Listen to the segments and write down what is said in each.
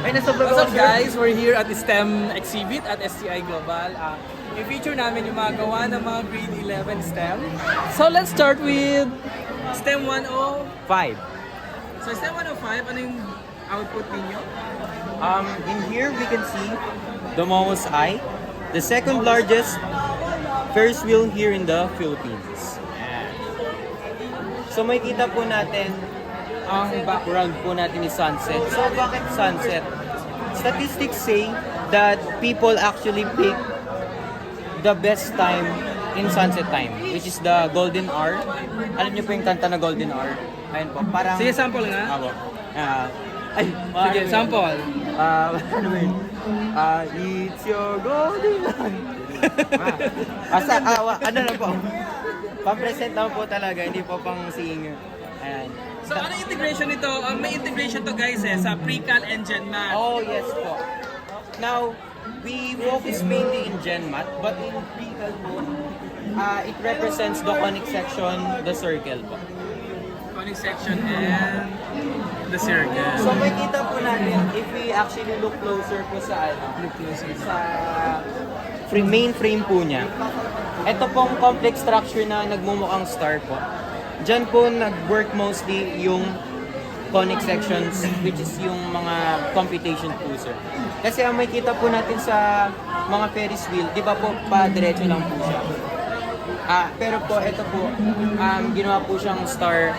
What's up guys? We're here at the STEM exhibit at STI Global. I-feature namin yung mga gawa ng mga grade 11 STEM. So let's start with STEM 105. So STEM 105, ano yung output ninyo? In here we can see the Momo's Eye, the second largest Ferris wheel here in the Philippines. So makikita po natin ang background po natin ni sunset. So bakit sunset? Statistics say that people actually pick the best time in sunset time, which is the golden hour. Alam niyo po yung kanta na golden hour? Ayun po, parang... Sige, sample nga. Ako. Sige, sample. Ano ba yun? It's your golden hour. Ano na po? Pang-present lang po talaga, hindi po pang singer. Ayan. So ano yung integration nito? May integration to guys sa pre-cal and GenMat. Oh, yes po. Now, we focus mainly in GenMat, but in pre-cal po, it represents the conic section, the circle po. Conic section and the circle. So makita po natin, if we actually look closer po sa main frame po niya, ito pong complex structure na nagmumukhang star po. Diyan po nag-work mostly yung conic sections, which is yung mga computation po, sir. Kasi ang makikita po natin sa mga Ferris wheel, di ba po pa-diretso lang po siya. Pero po, ito po, ginawa po siyang star,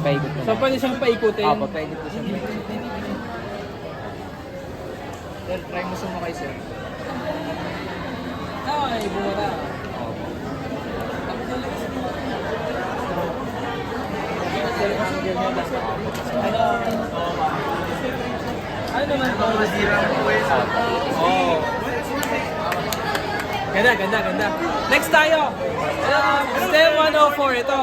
paikot po. So pwede siyang paikutin? Opo, pwede po siyang paikutin. Then try mo sumakay sir. Ay, bumara. Ano naman ito? Oh. Ganda. Next tayo. STEM 104 ito.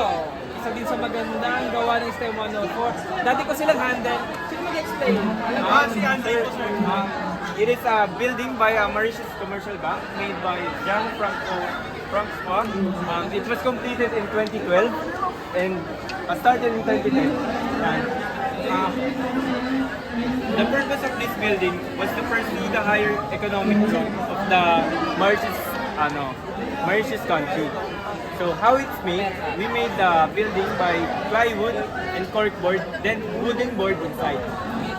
Isa din sa magandang gawa ng STEM 104. Dati ko silang handle. Sino mag-explain? Si Andy po, sir. It is a building by Mauritius Commercial Bank made by Gianfranco. It was completed in 2012 and started in 2010. The purpose of this building was to pursue the higher economic growth of the Mauritius country. So how it's made, we made the building by plywood and corkboard, then wooden board inside.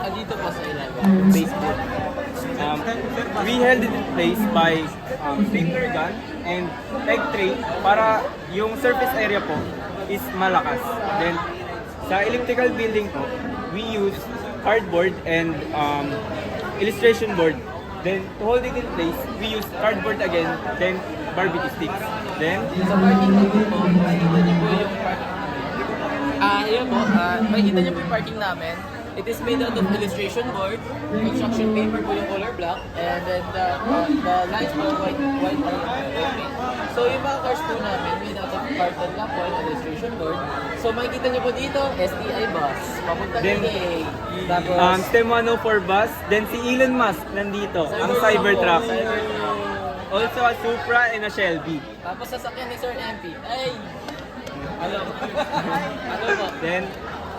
Dito po sa ilalim. Baseboard. We held it in place by finger gun and peg tray para yung surface area po is malakas. Then sa electrical building po, we use cardboard and illustration board. Then to hold it in place, we use cardboard again, then barbecue sticks. Then Sa parking lot po, makikita niyo po yung parking namin. Yun po, makikita niyo po yung parking namin. It is made out of illustration board, construction paper po yung color block, and then the lines po white paint. So yung mga cars po namin, made out of carton lang po yung illustration board. So makikita niyo po dito, STI bus, papunta Then, PA. Tapos, STEM 104 bus, then si Elon Musk nandito, ang Cybertruck. Also a Supra and a Shelby. Tapos sasakyan ni Sir MP. Ay! Ano po? Then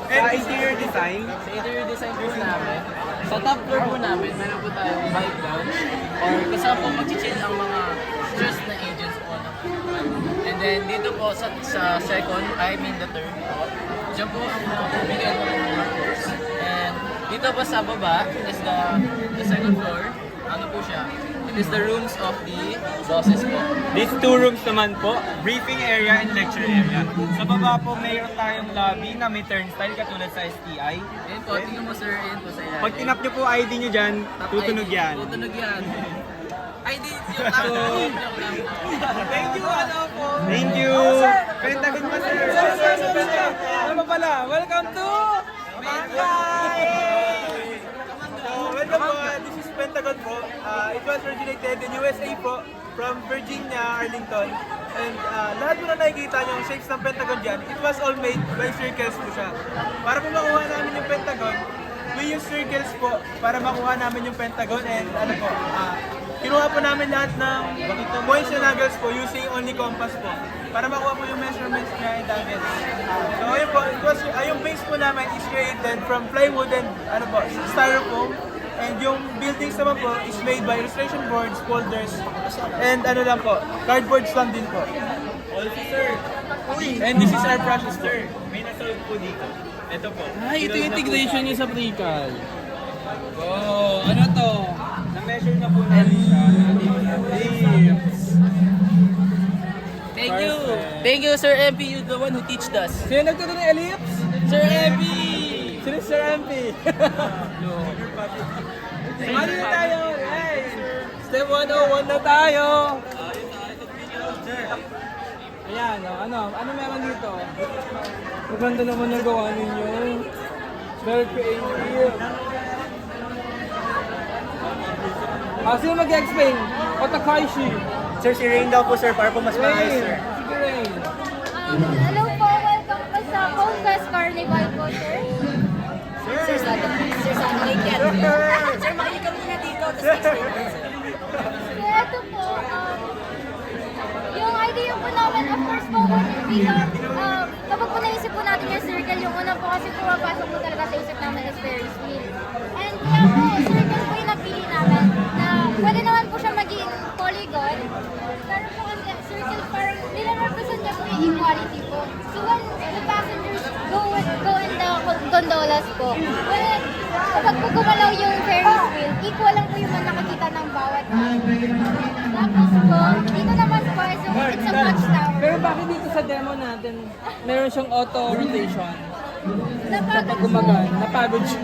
sa interior design, Sa interior design po namin, sa top floor po namin, meron po tayong bike lounge or kasama po mag-change ang mga stress na agents po naman. And then dito po sa second, the third po, dyan po ang bigyan po ng mga course. And dito po sa baba is the second floor. Ano po siya? It is the rooms of the bosses po. these two rooms naman po, briefing area and lecture area. Sa baba po, mayroon tayong lobby na may turnstile katulad sa STI. Ayan po, tingnan mo sir, ayan po sa ilalim. Pag tinap niyo po ID niyo dyan, Tap tutunog ID. yan. Tutunog yan. ID, yung joke lang po. Thank you, po. Thank you. Pentagon pa, sir. Ano pa pala? Welcome to Welcome po, this is Pentagon po. It was originated in USA po, from Virginia, Arlington. And lahat po na nakikita nyo, yung shapes ng Pentagon dyan, it was all made by circles po siya. Para po makuha namin yung Pentagon, we use circles po para makuha namin yung Pentagon and kinuha po namin lahat ng points and angles po using only compass po para makuha po yung measurements niya and angles. So ayun po, yung base po namin is created from plywood and styrofoam. And yung buildings naman po is made by illustration boards, folders, and cardboards lang din po. Also, sir. And this is our process, sir. May nasolve po dito. Ito po. Ay, ito yung integration niya sa Precal. Oh, ano to? Na-measure na po natin siya. Thank you! Thank you, Sir MP, you the one who teached us. Sino nagturo ng ellipse? Sir MP! Sino Sir MP? Ano na tayo? Hey! Step 101 na tayo! Ayan, ano meron dito? Maganda naman yung gawa ninyo. Very creative. Sino mag-explain? Otakaishi. Sir, si Rain daw po sir, para po mas Rain. Sige, Rain. Hello po, welcome po sa Conquest Carnival po, sir. Sir, sana like yan. Sir, makinig ka muna dito. Tapos explain mo, sir. So, ito po, yung idea po namin, of course po, kapag po naisip po natin yung circle, yung una po kasi pumapasok po talaga sa isip namin is Ferris wheel. And kaya po, circle po yung napili namin, na pwede naman po siya maging polygon, pero po kasi circle parang nire-represent niya po yung equality po. So when the passengers go in the gondolas po, kapag po gumalaw yung Ferris wheel, equal lang po yung nakakita ng bawat Tapos po, dito naman po is yung it's a watchtower. Pero bakit dito sa demo natin, meron siyang auto-rotation? Napagod Pag gumagaan, napagod siya.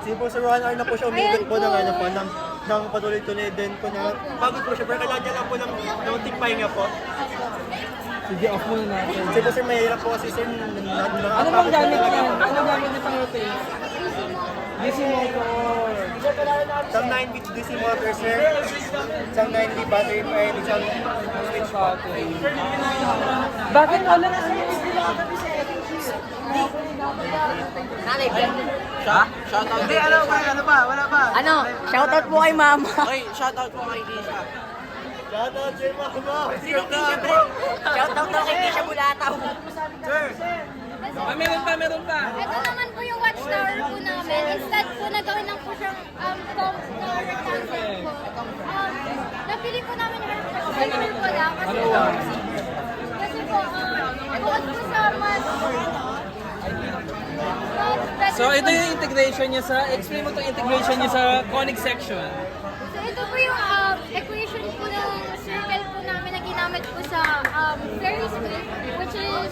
Sige po sir, 1 hour na po siya umikot po ng ng patuloy-tuloy din po na pagod po siya, pero kailangan niya lang po ng tigpahinga po. Sige, off muna natin. Sige po sir, mahirap po kasi sir, Ano bang gamit niya? Ano gamit niya pang rotate? DC motor. Isang 9-bit DC motor sir, isang 9-bit battery pa and isang switch po. Bakit wala na Nalive yan. Shoutout. Hindi, wala pa. Ano? Shoutout po kay mama. Okay, shoutout po kay Keisha. Shoutout sir, mama. Sino Keisha, pre? Shoutout daw kay Keisha Bulataw. Sir, meron pa. Ito naman po yung watchtower po namin. Instead po nagawin lang po siyang na rectangle po. Napili po namin rectangle po lang kasi po, bukod po sa So ito yung integration niya sa, explain mo itong integration niya sa conic section. So ito po yung equation po ng circle po namin na ginamit po sa Ferris wheel, which is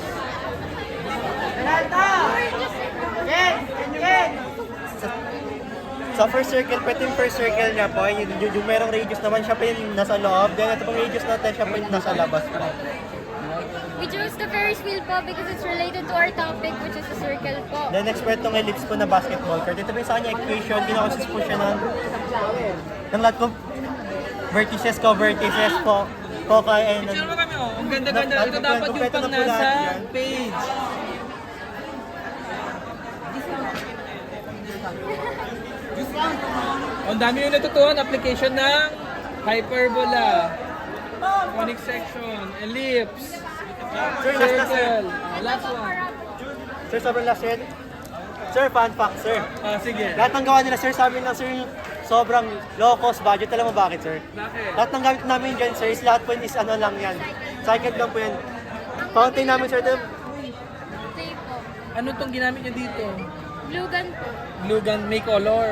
sa first circle, pwede yung first circle niya po, yung merong radius naman siya pa yung nasa loob, then ito pong radius natin siya pa yung nasa labas po. we chose the Ferris wheel po because it's related to our topic, which is the circle po. Then next po itong ellipse po na basketball court. Ito po yung sa kanya equation, kinakonsist po siya ng lahat po vertices po, foci and Picture mo kami oh, ang ganda-ganda. Lahat Ito po, dapat yung kumpleto pang na po lahat nasa yan. page. Ang dami yung natutuhan, application ng hyperbola, conic section, ellipse, Sir, last na sir. circle. Last one. Sir, sobrang last sir. Sir, fun fact sir. Sige. Lahat ng gawa nila sir, sa amin lang sir, sobrang low cost budget. Alam mo bakit sir? Bakit? Lahat ng gamit namin dyan sir, is lahat po is ano lang yan. Cycle lang po yan. Fountain namin sir, ito Tape po. Ano tong ginamit niyo dito? Glue gun po. Glue gun, may color.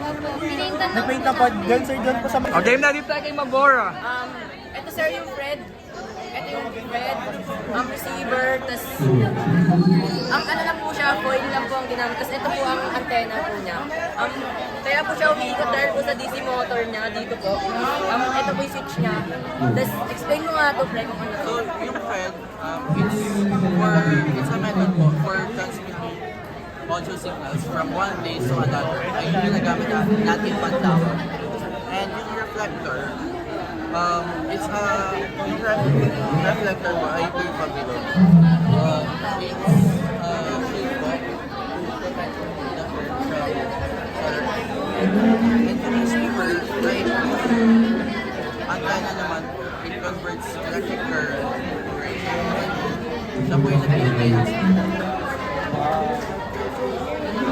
Opo. Pinaintan lang nagpaint po na po. namin. Doon sir, doon po sa Game na dito tayo kay Mabora. Ito sir yung Fred. Ito yung Fred. Ang receiver. Tapos, ang ano lang po siya, foil lang po ang ginamit. Tapos ito po ang antenna po niya. Kaya po siya umiikot dahil po sa DC motor niya dito po. Ito po yung switch niya. Tapos, explain mo nga to, Fred, kung ano to. So, yung Fed, it's a method po for transmitting audio signals from one place to another. Ay yung ginagamit natin pantawan. And yung reflector, it's a yung reflector mo ay ito yung pagilo. It's shield po to protect the earth from solar. And yung receiver ay Siya po yung nag-guidance.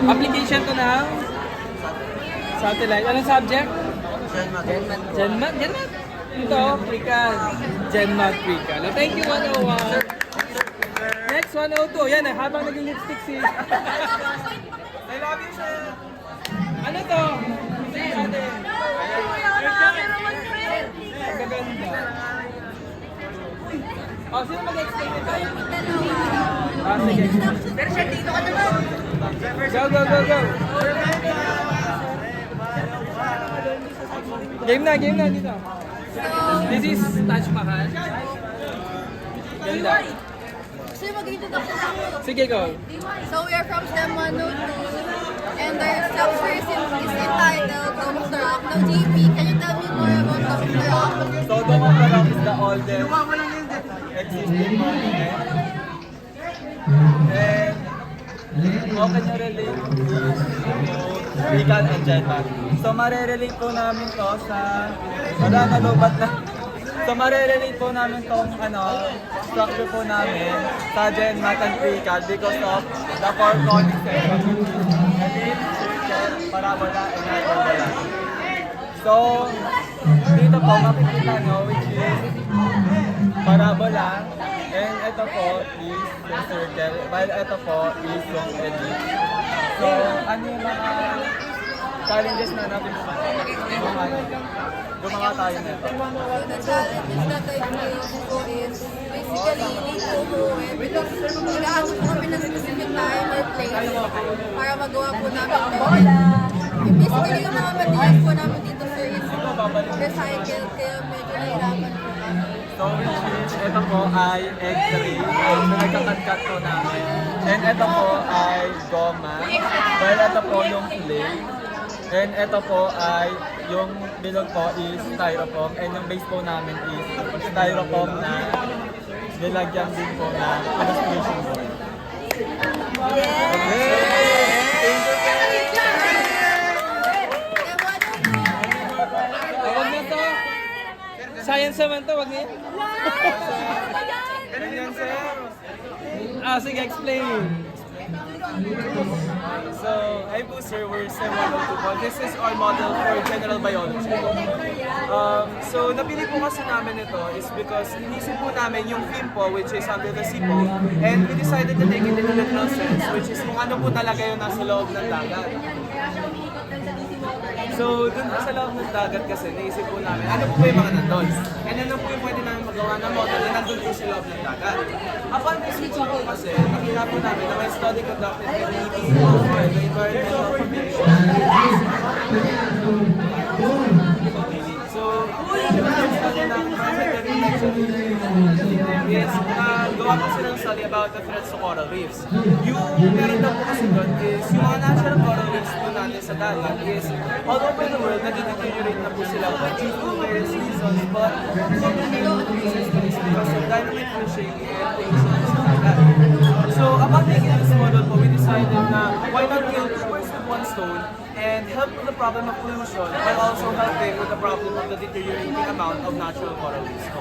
Application to ng satellite. Anong subject? Genmat. Genmat? Genmat? Ito, Pre-Cal. Genmat Pre-Cal. Thank you, 101. Next, 102. Yan, habang nag-lipstick si... I love you, sir. Ano to? Si ate. Gaganda. Oh, sino mag-explain nito? Sige. Pero siya, dito ka naman. Go. Game na dito. This is Taj Mahal. Ganda. Gusto yung mag-introduction ako. Sige, go. So we are from STEM 102 and our self-service is entitled Dome of the Rock. Now JP, can you tell me more about Dome of the Rock? So, Dome of the Rock is the oldest existing monument. And how can you relate to Pre-Cal and Genmat? So, marerelate po namin to sa... Wala, nalubat na. So, marerelate po namin tong structure po namin sa Genmat and Pre-Cal because of the four conic sections. Circle, parabola, and hyperbola. So, dito po makikita nyo which is parabola, and ito po is yung circle, while ito po is yung ellipse. So, ano yung mga challenges na natin gumawa tayo nito? The challenges that I face po is basically dito po because nag-aabot po kami ng specific time or place para magawa po namin ito. Basically yung mga materials po namin dito sir is recycled kaya medyo nahirapan po kami. So, which is, ito po ay egg tray, and pinagkakat-kat po namin. And ito po ay goma, while ito po yung clay. And ito po ay yung bilog po is styrofoam, and yung base po namin is styrofoam na nilagyan din po na illustration board. Huwag na to. Science naman to, wag niya. Ganyan, sir. Sige, explain. So, hi po sir, we're STEM 102. This is our model for general biology. So, napili po kasi namin ito is because inisip po namin yung theme po, which is under the sea po, and we decided to take it in a literal sense, which is kung ano po talaga yung nasa loob ng dagat. So, dun po sa loob ng dagat kasi, naisip po namin, ano po yung mga nandun? And ano po yung pwede namin magawa ng model na nandun po sa loob ng dagat? Upon researching po kasi, nakita po namin na may study conducted by the EPA for the Environmental Commission. So, yung study na primary is gawa po silang study about the threats to coral reefs. Yung meron daw po kasi doon is yung mga natural coral reefs po natin sa dagat is all over the world, nag-deteriorate na po sila due to various reasons, but some of the reasons is because of dynamic fishing and pollution sa dagat. So, upon making this model po, we decided na why not kill two birds with one stone and help with the problem of pollution but also helping with the problem of the deteriorating amount of natural coral reefs. So,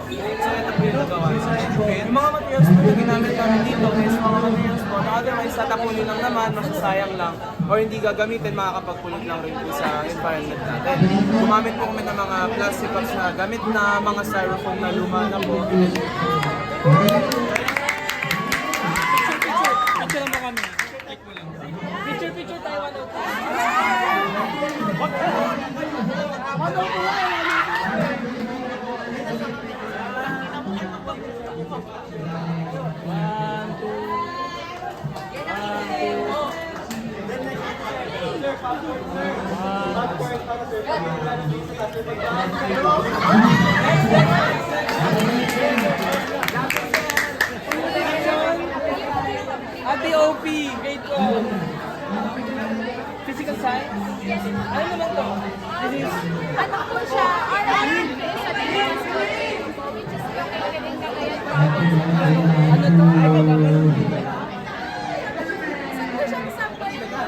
ito po yung nagawa. Okay, yung mga materials po yung ginamit namin dito is mga materials po na otherwise tatapunin lang naman, masasayang lang, or hindi gagamitin, makakapagpulit lang rin po sa environment natin. Gumamit po kami ng mga plastic cups na gamit na mga styrofoam na luma na po. Picture lang ba kami? Like mo lang. Picture tayo. Ate OP, grade 12. Physical science? Yes po. Ano naman to? This is... Ano po siya? RRP sa Business School po, which is yung Academic Cagayan Province. Ano to? Ay, bababa. Siguro siyang sample po.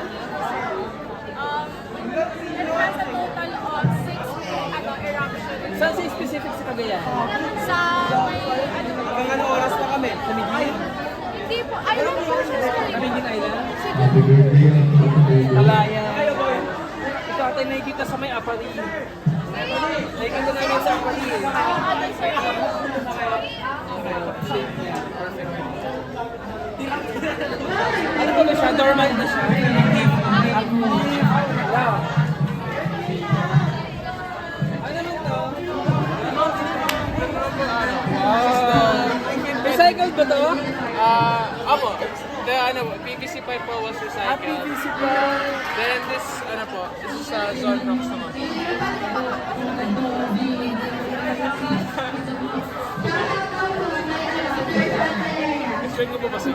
It has a total of 6 eruptions. Saan si specific sa Cagayan? Sa may, ano po, Hanggang ano oras pa kami? Sa Midley? Island po siya, sir. Caribbean Island? Siguro. Kalaya. Ito ate nakikita sa may Apari. Nakikita namin sa Apari. Ano ba siya? Dormant na siya? Wow. Ano naman to? Recycled ba to? Opo. The PVC pipe po was recycled. PVC pa. Then this this is Zornox naman. Explain ko po ba sir?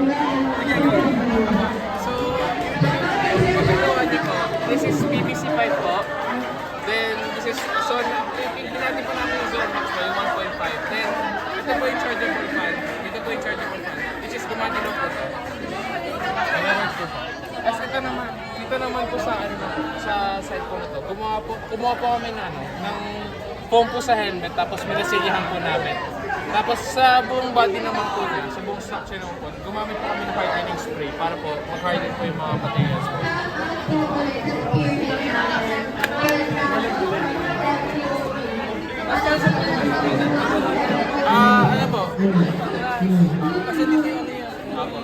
So, pagkakawa niyo po, this is PVC pipe po. Then this is pinati po namin yung Zornox po, yung 1.5. Then, ito po yung chargeable fan. Ito po yung chargeable fan. Which is gumagalaw po ito. As ito naman po sa side po na to. Kumuha po kami ng foam po sa helmet tapos minasilyahan po namin. Tapos sa buong body naman po niya, sa buong structure naman po, gumamit po kami ng hardening spray para po mag-harden po yung mga materials po. Ano po? Kasi dito yung ano yan. Apo.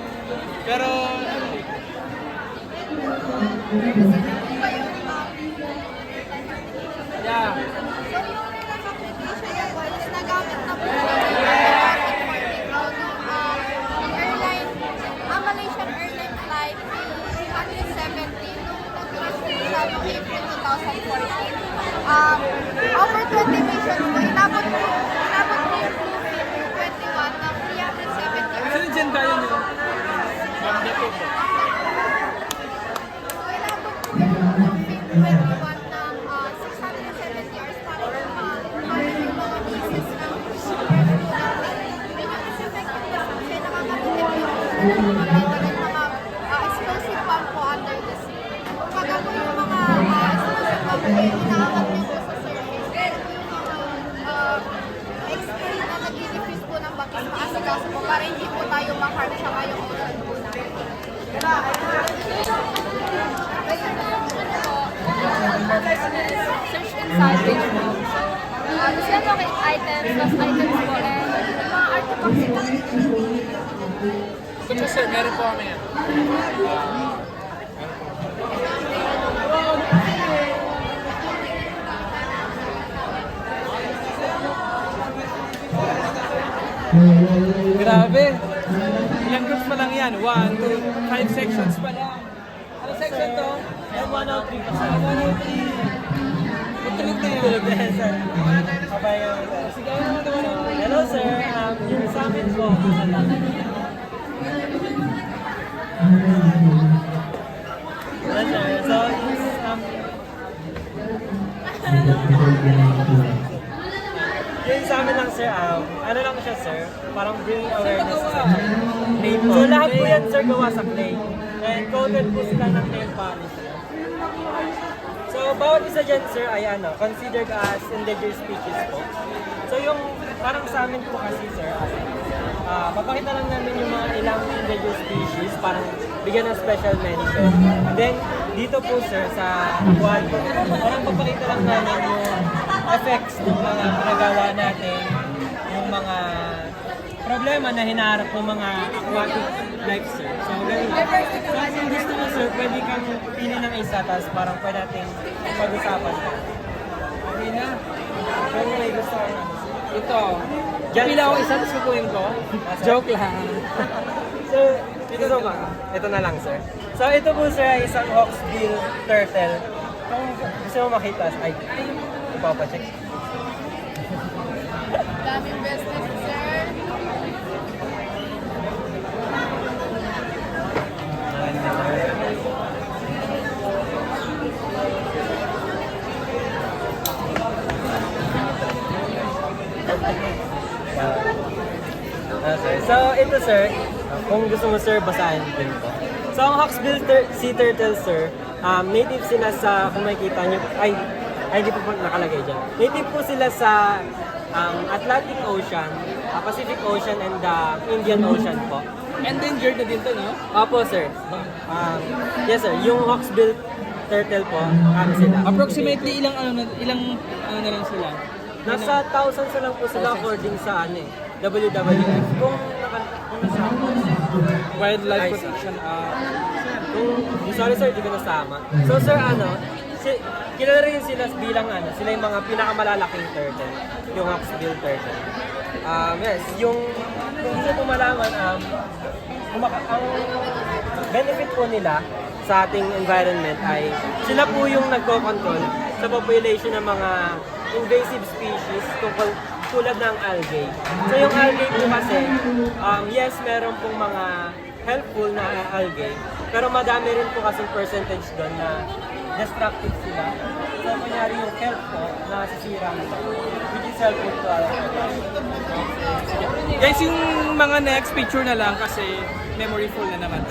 Pero, Yeah. Nagamit na po Malaysian Airline Flight 370 nung nag-crash po siya noong April 2014. Over 20 missions po, inabot po yung Bluefin 21 ng 370 Sino dyan tayo nyo? Manda po po. So, inabot po yung Bluefin 21 ng 670 hours para ma-manage yung mga pieces ng super po natin. Yun yung is effectiveness kasi nakakatipid yung mga explosive bomb po under the sea. Kumbaga po yung mga explosive bomb po yung inaangat niyo po sa surface. Then yung explain na nag-diffuse po ng bakis maasikaso po para hindi po tayo ma-harm siya ngayong ocean po natin. Search and salvage po. Gusto natin mga items, lost items po, and mga artifacts po. Ito po sir, meron po kami yan. Grabe. Ilang groups pa lang yan? 1, 2, 5 sections pa lang. Ano section to? M103 po sir. 103. Tulog na yun. Tulog na yan sir. Kabayan mo sir. Sige, ano naman ako? Hello sir, yung sa amin po. Hello sir, so yung sa amin lang sir, ano lang siya sir, parang bring awareness sa clay po. So lahat po yan sir gawa sa clay. And coated po sila ng nail polish. So bawat isa dyan sir ay considered as endangered species po. So yung parang sa amin po kasi sir, papakita lang namin yung mga ilang endangered species, parang bigyan ng special mention. And then dito po sir sa aquarium, parang papakita lang namin yung effects ng mga pinagawa natin, yung mga problema na hinaharap ng mga aquatic life sir. So ganun. So kung gusto mo sir, pwede kang pili ng isa, tapos parang pwede natin pag-usapan ka. Okay na. Pero may gusto ko Ito. Pila ako isa, tapos kukunin ko. Joke lang. So, ito ba? Ito na lang, sir. So, ito po, sir, ay isang hawksbill turtle. Kung gusto mo makita, ay, ipapacheck. Daming business, sir. Sir. So, ito, sir, kung gusto mo, sir, basahin din po. So, ang hawksbill sea turtle, sir, native sila sa, kung makikita nyo, ay, hindi po nakalagay dyan. Native po sila sa Atlantic Ocean Pacific Ocean and the Indian Ocean po. Endangered na din to, no? Opo, sir. Yes, sir. Yung hawksbill turtle po, sila. Approximately ilang na lang sila? Nasa thousands na lang po sila according sa WWF. Kung nasama. Wildlife Ay, protection. Sorry sir, di ko nasama. So sir, kilala rin sila bilang sila yung mga pinakamalalaking turtle, yung hawksbill turtle. Yes, yung kung hindi po malaman, ang benefit po nila sa ating environment ay sila po yung nagko-control sa population ng mga invasive species tulad ng algae. So yung algae po kasi, yes, meron pong mga helpful na algae, pero madami rin po kasing percentage doon na destructive sila. So kunyari yung health po na sisira nila, which is helpful to our Guys, yung mga next picture na lang kasi memory full na naman.